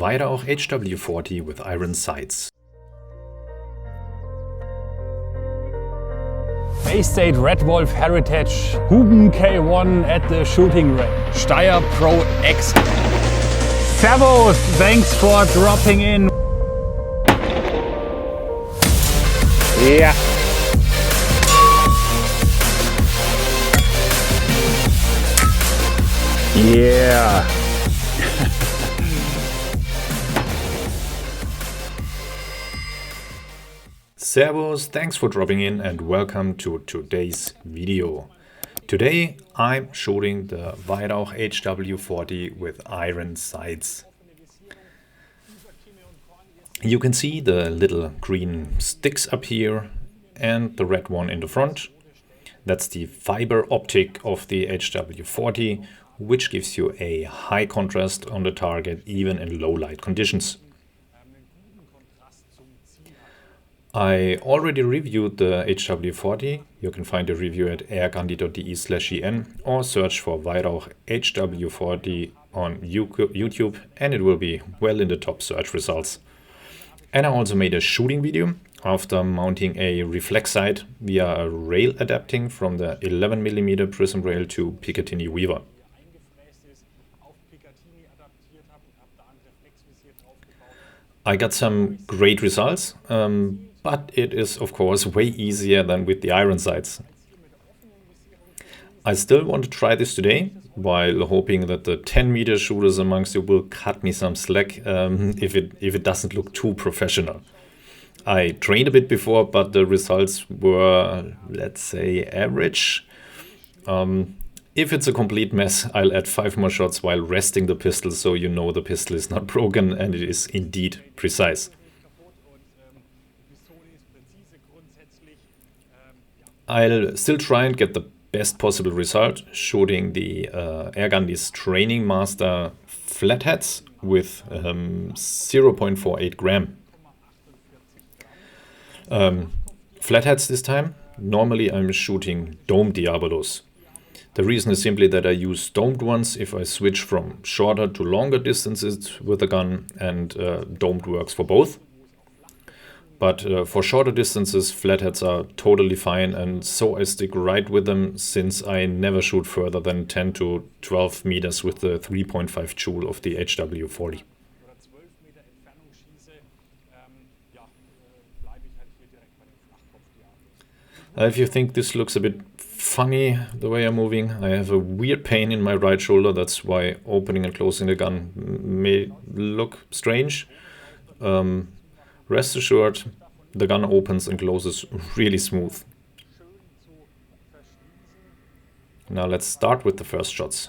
Weihrauch HW40 with iron sights. Bay State Red Wolf Heritage Huben K1 at the shooting range. Steyr Pro X. Servus, thanks for dropping in. Yeah. Yeah. Servus, thanks for dropping in and welcome to today's video. Today I'm shooting the Weihrauch HW40 with iron sights. You can see the little green sticks up here and the red one in the front. That's the fiber optic of the HW40, which gives you a high contrast on the target even in low light conditions. I already reviewed the HW40. You can find a review at airghandi.de/en or search for Weihrauch HW40 on YouTube and it will be well in the top search results. And I also made a shooting video after mounting a reflex sight via a rail adapting from the 11mm prism rail to Picatinny Weaver. I got some great results, but it is of course way easier than with the iron sights. I still want to try this today, while hoping that the 10-meter shooters amongst you will cut me some slack if it doesn't look too professional. I trained a bit before, but the results were, let's say, average. If it's a complete mess, I'll add 5 more shots while resting the pistol so you know the pistol is not broken and it is indeed precise. I'll still try and get the best possible result shooting the AirGhandi's Training Master flatheads with 0.48 gram. Flatheads this time. Normally I'm shooting domed Diabolos. The reason is simply that I use domed ones if I switch from shorter to longer distances with the gun, and domed works for both. But for shorter distances, flatheads are totally fine, and so I stick right with them since I never shoot further than 10 to 12 meters with the 3.5 joule of the HW40. If you think this looks a bit funny the way I'm moving, I have a weird pain in my right shoulder. That's why opening and closing the gun may look strange. Rest assured, the gun opens and closes really smooth. Now let's start with the first shots.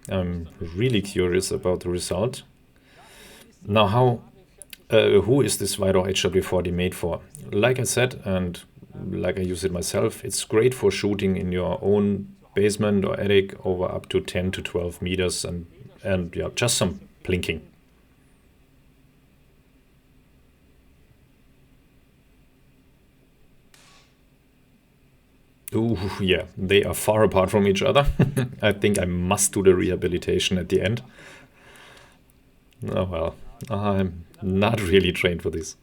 I'm really curious about the result. Now who is this Weihrauch HW40 made for? Like I said, and like I use it myself, it's great for shooting in your own basement or attic over up to 10 to 12 meters and yeah, just some plinking. Ooh, yeah, they are far apart from each other. I think I must do the rehabilitation at the end. Oh well, I'm not really trained for this.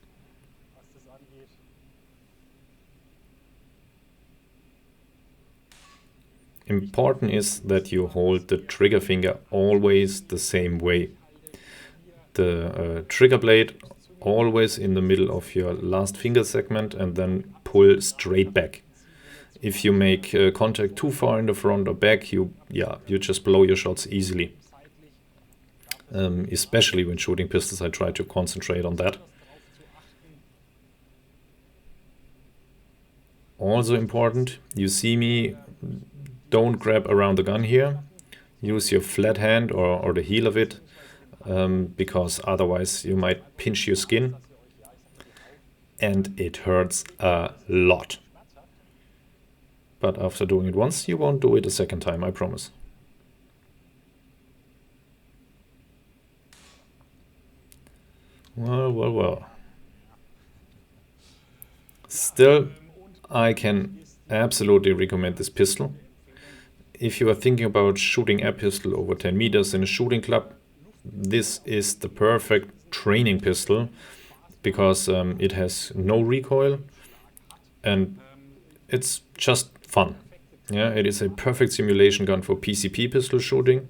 Important is that you hold the trigger finger always the same way. The trigger blade always in the middle of your last finger segment and then pull straight back. If you make contact too far in the front or back, you just blow your shots easily. Especially when shooting pistols, I try to concentrate on that. Also important, you see me, don't grab around the gun here. Use your flat hand or the heel of it, because otherwise you might pinch your skin and it hurts a lot. But after doing it once, you won't do it a second time, I promise. Well. Still, I can absolutely recommend this pistol. if you are thinking about shooting air pistol over 10 meters in a shooting club, this is the perfect training pistol because it has no recoil and it's just fun. Yeah, it is a perfect simulation gun for PCP pistol shooting.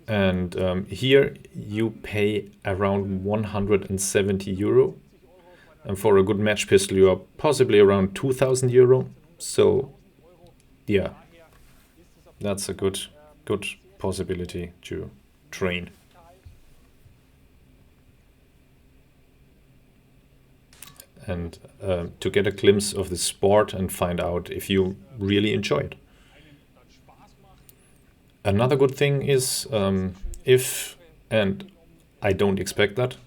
And here you pay around 170 euro. And for a good match pistol, you are possibly around 2,000 euro. So, yeah, that's a good possibility to train. And to get a glimpse of the sport and find out if you really enjoy it. Another good thing is if, and I don't expect that,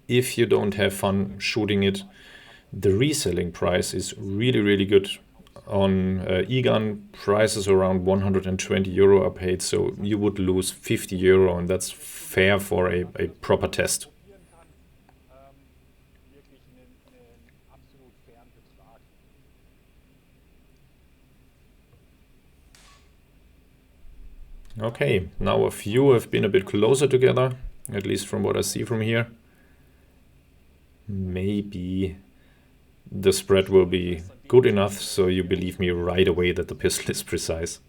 if you don't have fun shooting it, the reselling price is really good. On eGun, prices around 120 euro are paid, so you would lose 50 euro, and that's fair for a proper test. Okay, now a few have been a bit closer together, at least from what I see from here. Maybe the spread will be good enough so you believe me right away that the pistol is precise.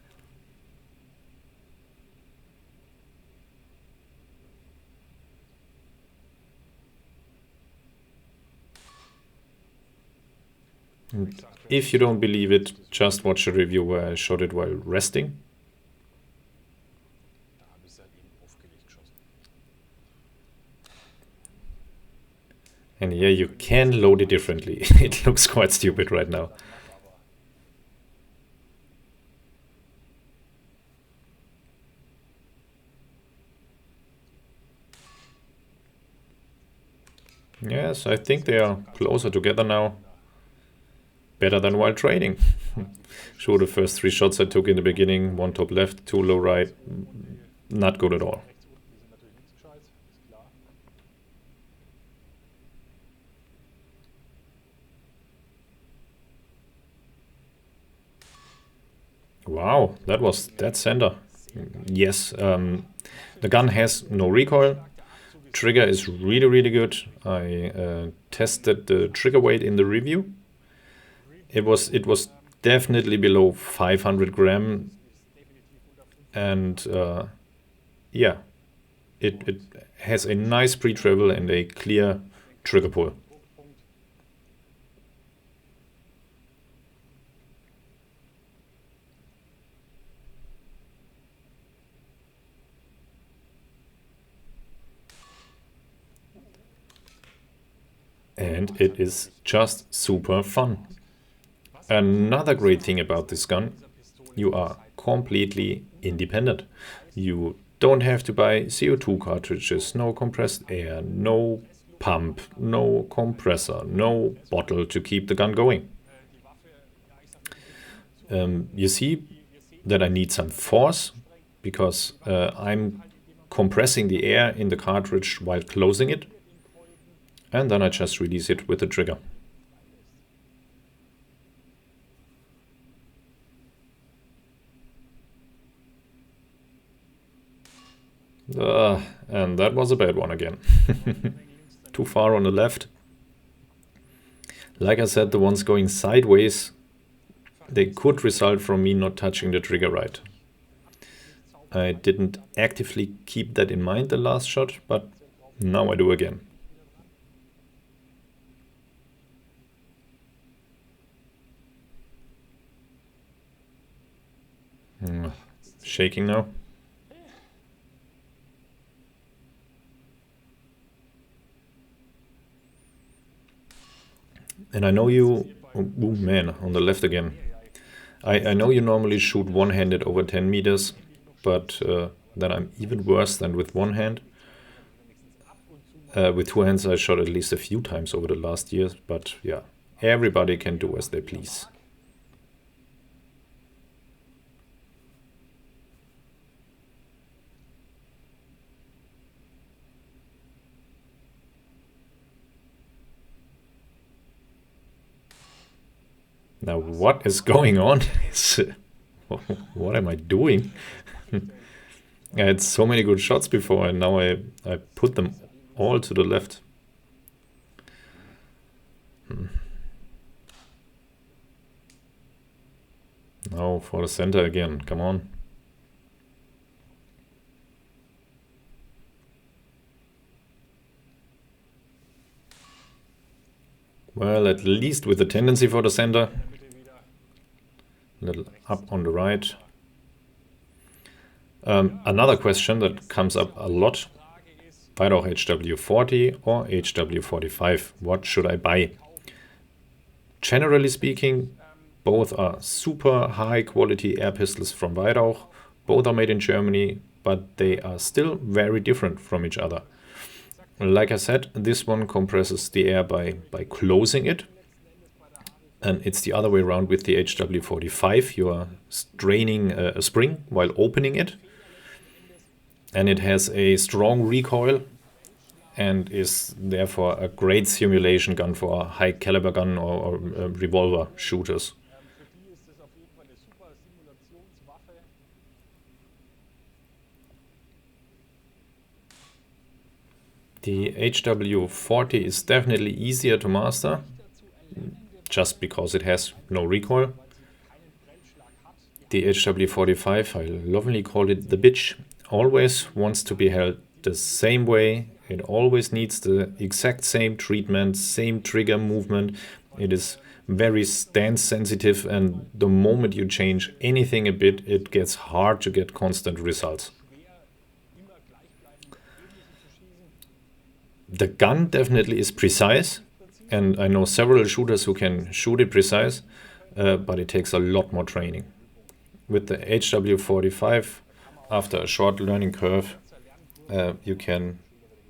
And if you don't believe it, just watch a review where I shot it while resting. And yeah, you can load it differently. It looks quite stupid right now. Yes, I think they are closer together now. Better than while training. Sure, the first 3 shots I took in the beginning, 1 top left, 2 low right, not good at all. Wow, that was dead center. Yes, the gun has no recoil. Trigger is really good. I tested the trigger weight in the review. It was definitely below 500 gram, and yeah, it has a nice pre-travel and a clear trigger pull. And it is just super fun. Another great thing about this gun, you are completely independent. You don't have to buy CO2 cartridges, no compressed air, no pump, no compressor, no bottle to keep the gun going. You see that I need some force because I'm compressing the air in the cartridge while closing it. And then I just release it with the trigger. And that was a bad one again. Too far on the left. Like I said, the ones going sideways, they could result from me not touching the trigger right. I didn't actively keep that in mind the last shot, but now I do again. Shaking now. And I know you... Oh man, on the left again. I know you normally shoot one-handed over 10 meters, but then I'm even worse than with one hand. With 2 hands I shot at least a few times over the last years, but yeah, everybody can do as they please. Now what is going on? What am I doing? I had so many good shots before, and now I put them all to the left. Now for the center again, come on. Well, at least with the tendency for the center. A little up on the right. Another question that comes up a lot. Weihrauch HW40 or HW45. What should I buy? Generally speaking, both are super high quality air pistols from Weihrauch. Both are made in Germany, but they are still very different from each other. Like I said, this one compresses the air by closing it. And it's the other way around with the HW45. You are straining a spring while opening it. And it has a strong recoil and is therefore a great simulation gun for high caliber gun or revolver shooters. The HW40 is definitely easier to master, just because it has no recoil. The HW45, I lovingly call it the bitch, always wants to be held the same way. It always needs the exact same treatment, same trigger movement. It is very stance sensitive, and the moment you change anything a bit, it gets hard to get constant results. The gun definitely is precise, and I know several shooters who can shoot it precise, but it takes a lot more training. With the HW45, after a short learning curve, you can...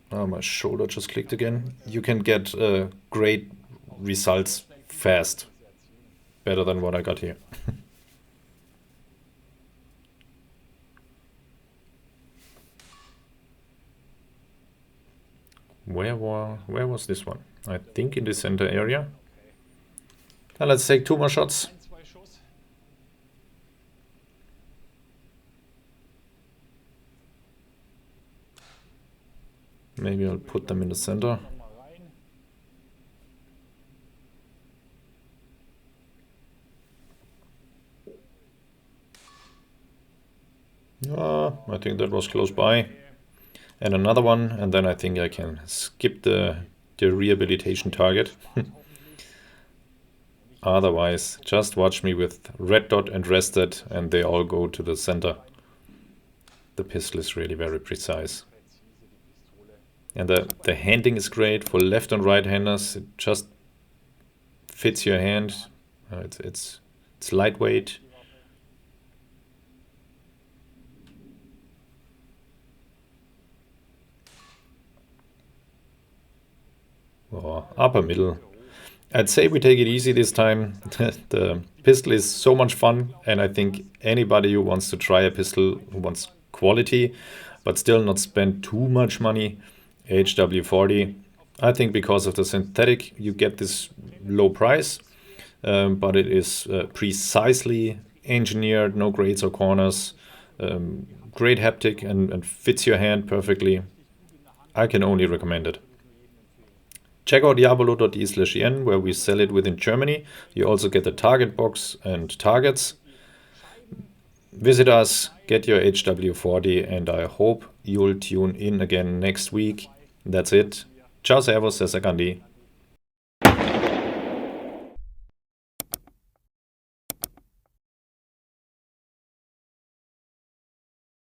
Oh, my shoulder just clicked again. You can get great results fast. Better than what I got here. Where was this one? I think in the center area. Now let's take 2 more shots. Maybe I'll put them in the center. I think that was close by. And another one, and then I think I can skip the rehabilitation target. Otherwise, just watch me with red dot and rested, and they all go to the center. The pistol is really very precise. And the handling is great for left and right handers. It just fits your hand. It's lightweight. Or upper middle. I'd say we take it easy this time. The pistol is so much fun, and I think anybody who wants to try a pistol, who wants quality, but still not spend too much money, HW40. I think because of the synthetic, you get this low price, but it is precisely engineered, no grades or corners, great haptic and fits your hand perfectly. I can only recommend it. Check out diabolo.de/en, where we sell it within Germany. You also get the target box and targets. Visit us, get your HW40, and I hope you'll tune in again next week. That's it. Ciao, servus, says AirGhandi.